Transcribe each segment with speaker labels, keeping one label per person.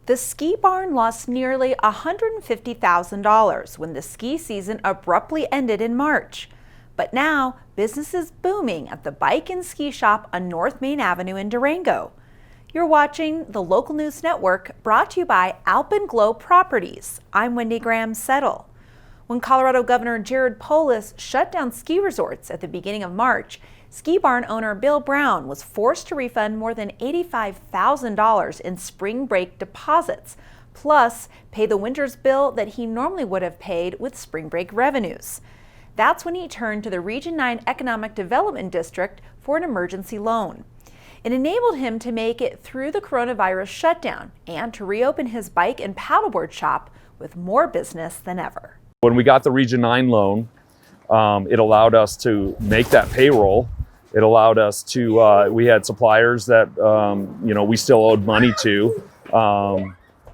Speaker 1: The ski barn lost nearly $150,000 when the ski season abruptly ended in March. But now, business is booming at the bike and ski shop on North Main Avenue in Durango. You're watching the Local News Network, brought to you by Alpenglow Properties. I'm Wendy Settle. When Colorado Governor Polis shut down ski resorts at the beginning of March, ski barn owner Bill Brown was forced to refund more than $85,000 in spring break deposits, plus pay the winter's bill that he normally would have paid with spring break revenues. That's when he turned to the Region 9 Economic Development District for an emergency loan. It enabled him to make it through the coronavirus shutdown and to reopen his bike and paddleboard shop with more business than ever.
Speaker 2: When we got the Region 9 loan, it allowed us to make that payroll. It allowed us to, we had suppliers that, we still owed money to,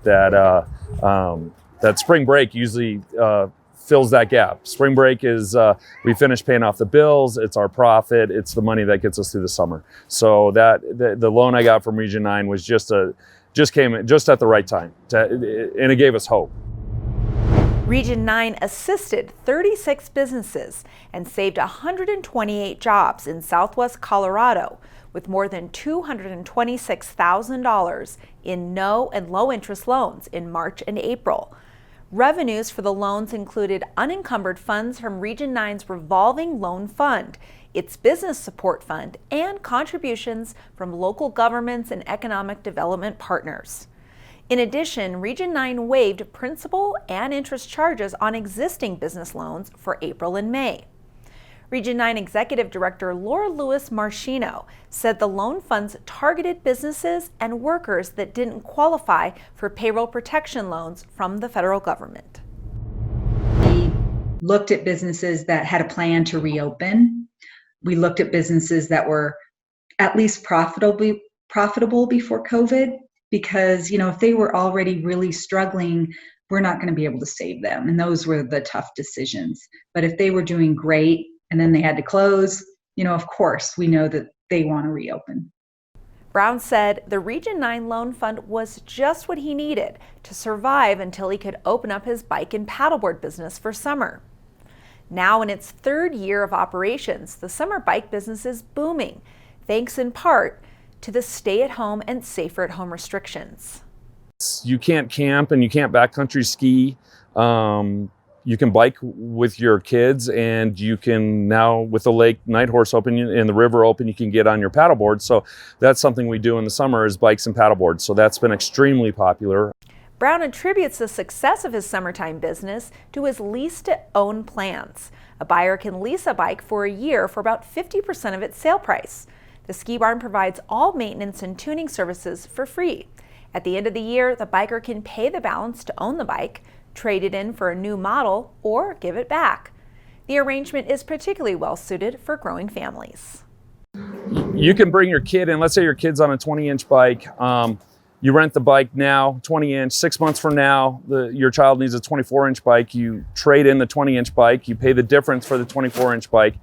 Speaker 2: that spring break usually fills that gap. Spring break is, we finish paying off the bills, it's our profit, it's the money that gets us through the summer. So that the loan I got from Region 9 was just came just at the right time, and it gave us hope.
Speaker 1: Region 9 assisted 36 businesses and saved 128 jobs in Southwest Colorado, with more than $226,000 in no and low interest loans in March and April. Revenues for the loans included unencumbered funds from Region 9's revolving loan fund, its business support fund, and contributions from local governments and economic development partners. In addition, Region 9 waived principal and interest charges on existing business loans for April and May. Region 9 Executive Director Laura Lewis-Marchino said the loan funds targeted businesses and workers that didn't qualify for payroll protection loans from the federal government.
Speaker 3: We looked at businesses that had a plan to reopen. We looked at businesses that were at least profitable before COVID. Because, if they were already really struggling, we're not going to be able to save them. And those were the tough decisions. But if they were doing great and then they had to close, of course, we know that they want to reopen.
Speaker 1: Brown said the Region 9 loan fund was just what he needed to survive until he could open up his bike and paddleboard business for summer. Now in its third year of operations, the summer bike business is booming, thanks in part to the stay-at-home and safer-at-home restrictions.
Speaker 2: You can't camp and you can't backcountry ski. You can bike with your kids, and you can now, with the lake Night Horse open and the river open, you can get on your paddleboard. So that's something we do in the summer, is bikes and paddleboards. So that's been extremely popular.
Speaker 1: Brown attributes the success of his summertime business to his lease-to-own plans. A buyer can lease a bike for a year for about 50% of its sale price. The ski barn provides all maintenance and tuning services for free. At the end of the year, the biker can pay the balance to own the bike, trade it in for a new model, or give it back. The arrangement is particularly well suited for growing families.
Speaker 2: You can bring your kid in. Let's say your kid's on a 20-inch bike. You rent the bike now, 20-inch. 6 months from now, your child needs a 24-inch bike. You trade in the 20-inch bike. You pay the difference for the 24-inch bike.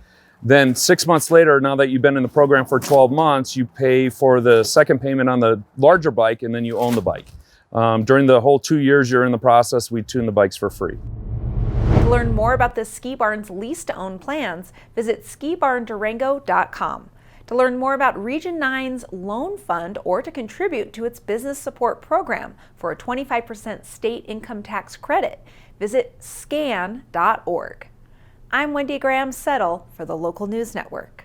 Speaker 2: Then 6 months later, now that you've been in the program for 12 months, you pay for the second payment on the larger bike, and then you own the bike. During the whole 2 years you're in the process, we tune the bikes for free.
Speaker 1: To learn more about the ski barn's lease-to-own plans, visit skibarndurango.com. To learn more about Region 9's loan fund or to contribute to its business support program for a 25% state income tax credit, visit scan.org. I'm Wendy Settle for the Local News Network.